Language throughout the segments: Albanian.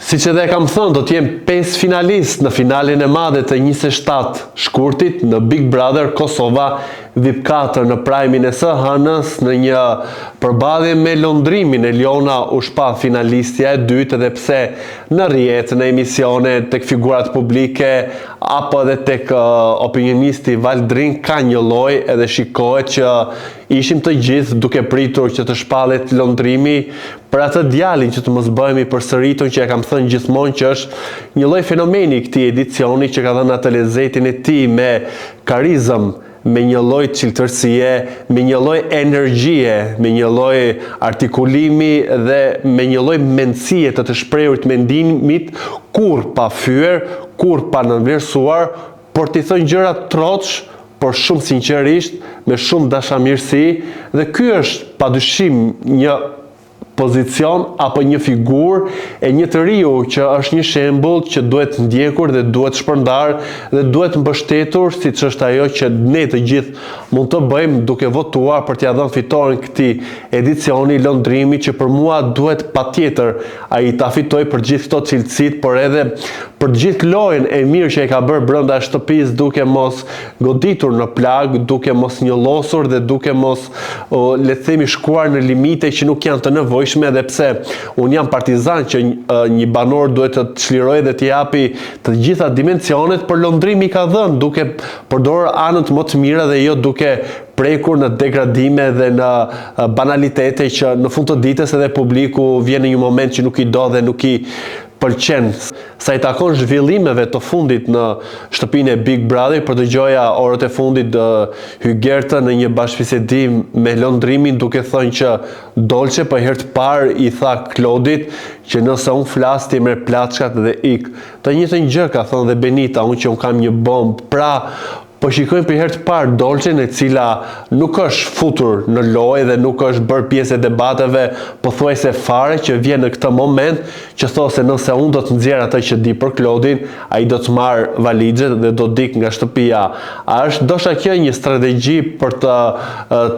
Si që dhe kam thënë, do t'jem 5 finalist në finalin e madhe të 27 shkurtit në Big Brother Kosova VIP 4 në prajmin e së hënës në një përballje me Londrimin. Eliona u shpa finalistja e dytë edhe pse në rrjetë, në emisione, tek figurat publike apo edhe tek opinionisti Valdrin ka një lloj edhe shikohet që ishim të gjithë duke pritur që të shpallet Londrimi për atë djalin që të mos bëhemi përsëritur, që e kam thënë gjithmonë që është një lloj fenomeni këtij edicioni që ka dhënë atë lezetin e tij me karizëm, me një lloj ciltërsie, me një lloj energjie, me një lloj artikulimi dhe me një lloj mendësie të shprehurit mendimit, kur pa fyer, kur pa nënvlerësuar, por t'i thënë gjëra troç, por shumë sinqerisht, me shumë dashamirësi, dhe ky është padyshim një pozicion apo një figurë e një të riu që është një shembull që duhet ndjekur dhe duhet shpërndar dhe duhet mbështetur, siç është ajo që ne të gjithë mund të bëjmë duke votuar për t'ia dhënë fitoren këtij edicioni Londrimi, që për mua duhet patjetër ai ta fitojë për gjithë këto cilësitë, por edhe për gjithë lojën e mirë që e ka bërë brenda shtëpisë, duke mos goditur në plag, duke mos njollosur dhe duke mos le të themi shkuar në limite që nuk janë të nevojshme, edhe pse un jam partizan që një banor duhet të çlirojë dhe të japi të gjitha dimensionet, por Londrimi ka dhënë duke përdorur anët më të mira dhe jo duke prekur në degradime dhe në banalitete që në fund të ditës edhe publiku vjen në një moment që nuk i do dhe nuk i pëlqen. Sa i takon zhvillimeve të fundit në shtëpinë e Big Brother, për dëgjoja orët e fundit Hygerta në një bashkëbisedim me Londrimin duke thënë që Dolçe për herë të parë i tha Klodit që nëse unë flas ti merr plaçkat dhe ik. Të njëjtën gjë ka thënë dhe Benita, unë që unë kam një bombë. Pra, po shikojmë për herë të parë Dolçen, e cila nuk është futur në lojë dhe nuk është bërë pjesë e debateve pothuajse fare, që vjen në këtë moment që thosë se nëse unë do të nxjerr atë që di për Klodin, ai do të marr valixhet dhe do dik nga shtëpia. A është ndoshta kjo një strategji për të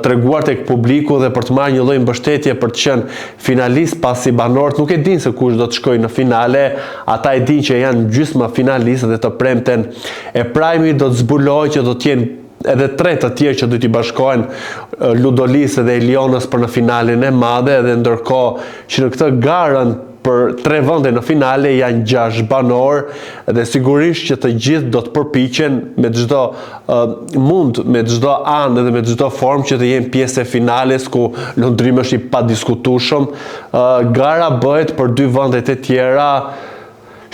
treguar tek publiku dhe për të marrë një lloj mbështetje për të qenë finalist, pasi banorët nuk e dinë se kush do të shkojë në finale, ata e dinë që janë gjysma finalistë dhe të premten e prajmi do të zbulojë që do t'jenë edhe 3 të tjerë që do t'i bashkohen Ludolisë dhe Elionës për në finalin e madhe, dhe ndërkohë që në këtë garën për 3 vende në finale janë 6 banor, dhe sigurisht që të gjithë do të përpiqen me çdo me çdo anë dhe me çdo formë që të jenë pjesë e finales, ku Londrimi është i padiskutueshëm. Gara bëhet për 2 vendet e tjera.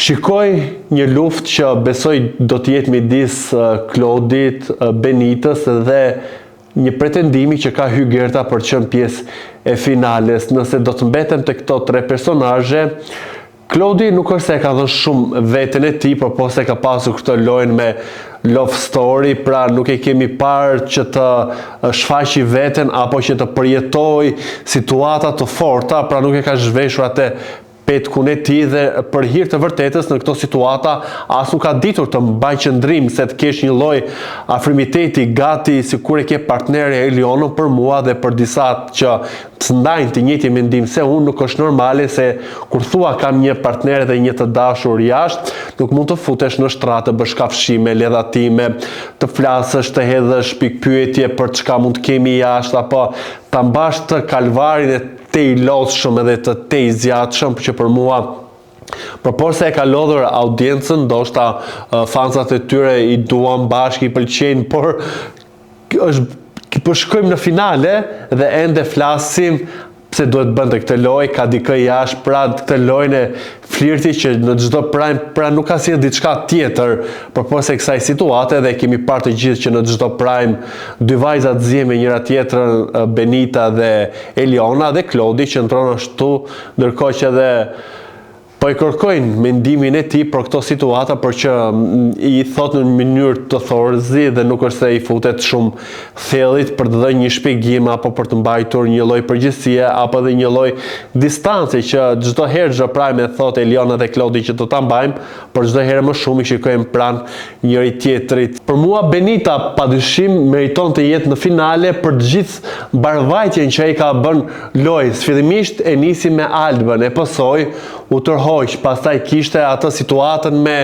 Shikoj një luftë që besoj do të jetë midis Klodit, Benitës dhe një pretendimi që ka Hygerta për të qenë pjesë e finales. Nëse do të mbeten te këto 3 personazhe, Klodi nuk është se e ka dhënë shumë veten e tij, por po se ka pasur këtë lojën me love story, pra nuk e kemi parë që të shfaqi veten apo që të përjetoj situata të forta, pra nuk e ka zhveshur atë petkun e tij, dhe për hir të vërtetës në këto situata as nuk ka ditur të mbajë qëndrim, se të kesh një lloj afrimiteti gati sikur e ke partnere Elionën. Për mua dhe për disa që të ndajnë të njëjtin mendim se unë, nuk është normale se kur thua kam një partner dhe një të dashur jashtë, nuk mund të futesh në shtrat të bësh kafshime, ledhatime, të flasësh, të hedhësh pikpyetje për çka mund të kemi jashtë, apo ta mbash të kalvarin e te i lodhshëm edhe të i zjatshëm, që për mua, por se e ka lodhur audiencën, ndoshta fansat e tyre i duan bashkë, i pëlqejnë, por po shkojmë në finale dhe ende flasim pse duhet bënte këtë lojë, ka dikë jashtë, pra këtë lojën e flirtit që në çdo prime, pra nuk ka si diçka tjetër përpos e kësaj situate, dhe kemi parë të gjithë që në çdo prime 2 vajza të zi me njëra tjetrën, Benita dhe Eliona, dhe Klodi që ndron ashtu, ndërkohë që edhe po i kërkojnë mendimin e tij për këto situata, por që i thot në mënyrë të thorëzi dhe nuk është se i futet shumë thellit për të dhënë një shpjegim apo për të mbajtur një lloj përgjegjësie apo edhe një lloj distance, që çdo herë çdo prime thot Eliona dhe Klodi që do ta mbajmë, por çdo herë më shumë i shikojmë pranë njëri tjetrit. Për mua Benita padyshim meriton të jetë në finale për të gjithë mbarvajtjen që ai ka bën lojës. Fillimisht e nisi me Albën, e pasoi u tërhoi hoq, pastaj kishte atë situatën me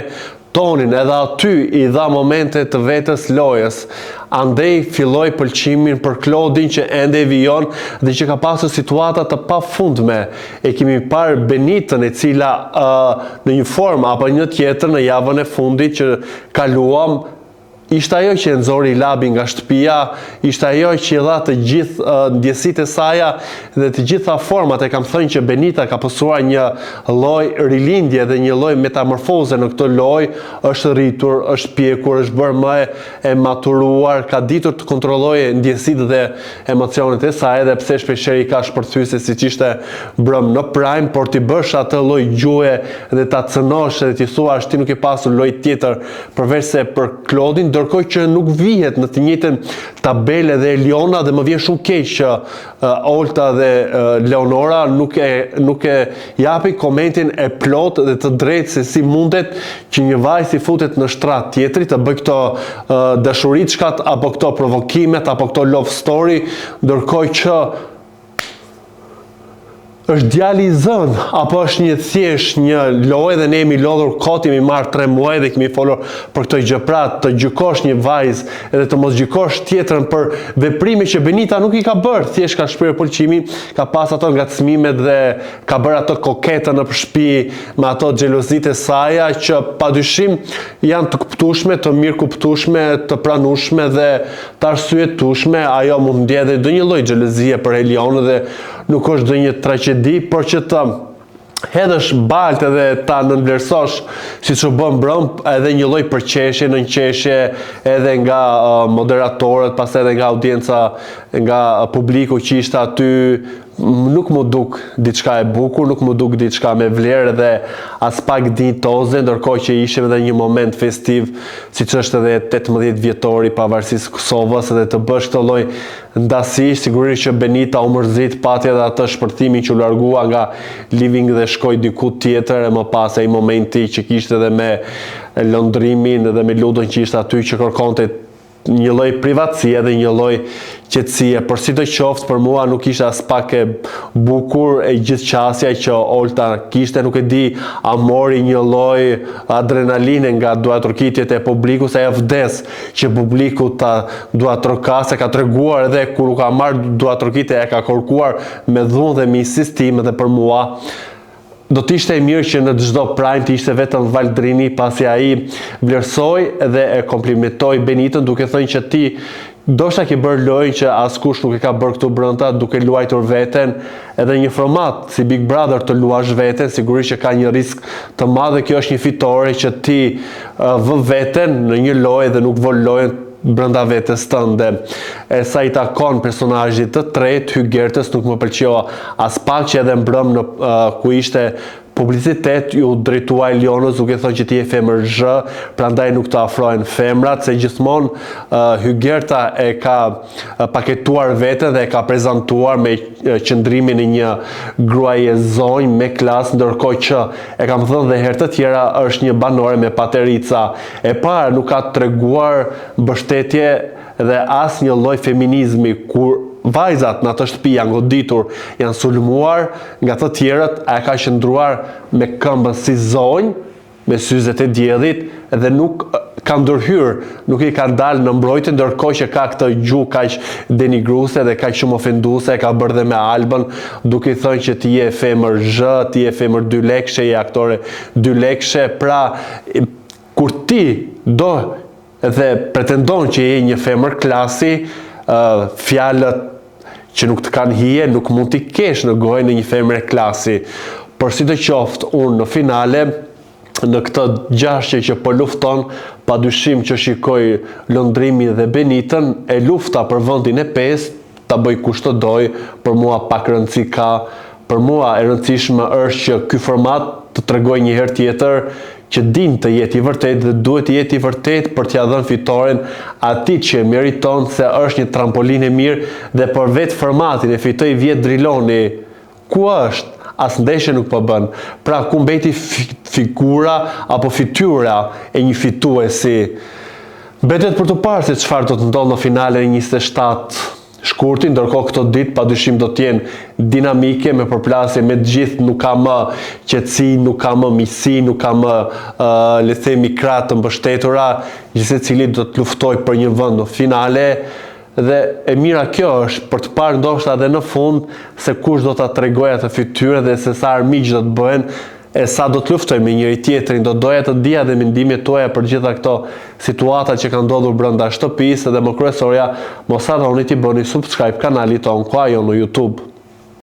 Tonin, edhe aty i dha momente të vetës lojës. Andej filloi pëlqimin për Klodin që ende vijon dhe që ka pasur situata të pafundme. E kemi parë Benitën e cila në një formë apo një tjetër në javën e fundit që kaluam ishte ajo që e nxori Labi nga shtëpia, ishte ajo që i dha të gjithë ndjesitë e saja dhe të gjitha format. E kam thënë që Benita ka pasur një lloj rilindje dhe një lloj metamorfoze në këtë lojë, është rritur, është pjekur, është bërë më e maturuar, ka ditur të kontrollojë ndjesitë dhe emocionet e saj, edhe pse shpeshherë ka shpërthyese siç ishte brëm në prime, por ti bësh atë lloj gjuhë dhe ta cënosh dhe ti thuash ti nuk e pasur lojë tjetër përveç se për Klodin, ndërkohë që nuk vihet në të njëjtën tabele dhe Eliona dhe më vjen shumë keq që Olta dhe Leonora nuk e japi komentin e plot dhe të drejtë se si mundet që një vajzë si futet në shtrat tjetrit të bëj këto dashuriçkat apo këto provokimet apo këto love story, ndërkohë që është djali i zënë, apo është një thjesht një lojë dhe ne jemi lodhur kot, jemi marrë 3 muaj dhe kemi folur për këtë gjë. Pra, të gjykosh një vajzë edhe të mos gjykosh tjetrën për veprime që Benita nuk i ka bërë, thjesht ka shprehur pëlqimin, ka pas ato ngacmimet dhe ka bërë ato koketën në shtëpi me ato xhelozitë e saja që padyshim janë të kuptueshme, të mirë kuptueshme, të pranueshme dhe të arsyetueshme. Ajo mund ndjedhë ndonjë lloj xhelozie për Elionën dhe nuk është ndonjë tragedi, por që të hedhësh balt edhe ta nënvlerësosh siç u bën brëm edhe një lloj përqeshje, nënqeshje edhe nga moderatorët, pastaj edhe nga audienca, nga publiku që ishte aty, nuk më duk diçka e bukur, nuk më duk diçka me vlerë dhe as pak dinjitoze, ndërkohë që ishim edhe një moment festiv, siç është edhe 18 vjetori pavarësisë Kosovës, edhe të bësh këtë lloj ndasish, sigurisht që Benita u mërzit, pati edhe atë shpërthimin që u largua nga living dhe shkoi diku tjetër, e më pas ai momenti që kishte edhe me lëndrimin dhe me Ludën që ishte aty që kërkonte një lloj privatësie dhe një lloj qetësie, por sidoqoftë për mua nuk ishte as pak e bukur e gjithë qasja që Olta kishte, nuk e di a mori një lloj adrenaline nga duatrokitjet e publikut, se ajo vdes që publiku ta duatrokase, ka treguar edhe kur u ka marrë duatrokitje e ka kërkuar me dhunë dhe me insistim, dhe për mua do t'ishte e mirë që në çdo prime të ishte vetëm Valdrini, pasi ai vlerësoi dhe e komplimentoi Benitën duke thënë që ti ndoshta ke bërë lojë që askush nuk e ka bërë këtu brenda, duke luajtur veten, edhe një format si Big Brother të luash veten, sigurisht që ka një risk të madh dhe kjo është një fitore që ti vë veten në një lojë dhe nuk vë lojën brenda vetes tënde. E sa i takon personazhit të tretë, Hygertës, nuk më pëlqeu as pak që edhe mbrëm në ku ishte publicitet ju drejtua Elionës duke thënë që ti je femër zhë, prandaj nuk të afrohen femrat, se gjithmonë Hygerta e ka paketuar veten dhe e ka prezantuar me qëndrimin e një gruaje zonjë me klasë, ndërkohë që e kam thënë dhe herë të tjera është një banore me paterica. E para nuk ka treguar mbështetje dhe as një lloj feminizmi, kur vajzat në atë shtëpi janë goditur, janë sulmuar nga të tjerët, e ka qëndruar me këmbën si zonjë, me syzet e diellit dhe nuk ka ndërhyrë, nuk i ka dalë në mbrojtje, ndërkohë që ka këtë gjuhë kaq denigruese dhe kaq shumë ofenduese, e ka bërë dhe me Albën, duke i thënë që ti je femër zhë, ti je femër 2 lekshe, je aktore 2 lekshe. Pra, kur ti do dhe pretendon që je një femër klasi, fjalët që nuk të kanë hije nuk mund t'i kesh në gojën e një femre klasi. Por sidoqoftë, unë në finale, në këtë gjashje që po lufton, padyshim që shikoj lëndrimin dhe Benitën, e lufta për vendin e 5, ta bëj kush të doj, për mua pak rëndësi ka. Për mua e rëndësishme është që ky format të tregoj një herë tjetër që din të jetë i vërtet dhe duhet të jetë i vërtet për t'ia dhënë fitoren atij që meriton, se është një trampolinë e mirë dhe për vetë formatin e fitoi vjet Driloni. Ku është? As ndeshje nuk po bën. Pra ku mbeti figura apo fytyra e një fituesi? Mbetet për të parë se çfarë do të ndodhë në finalen e 27 shkurtin, ndërkohë këto ditë padyshim do të jenë dinamike me përplasje me të gjithë, nuk ka më qetësi, nuk ka më miqësi, nuk ka më le të themi krah të mbështetura, gjithsecili do të luftojë për një vend në finale. Dhe e mira kjo është për të parë ndoshta edhe në fund se kush do ta tregojë atë fytyrë dhe se sa armiq do të bëhen e sa do të luftojnë me njëri tjetrin. Do doja të dija dhe mendimet tuaja për gjitha këto situata që kanë ndodhur brenda shtëpisë, dhe më kryesorja mos harroni të bëni subscribe kanalit tonë ku ajo në YouTube.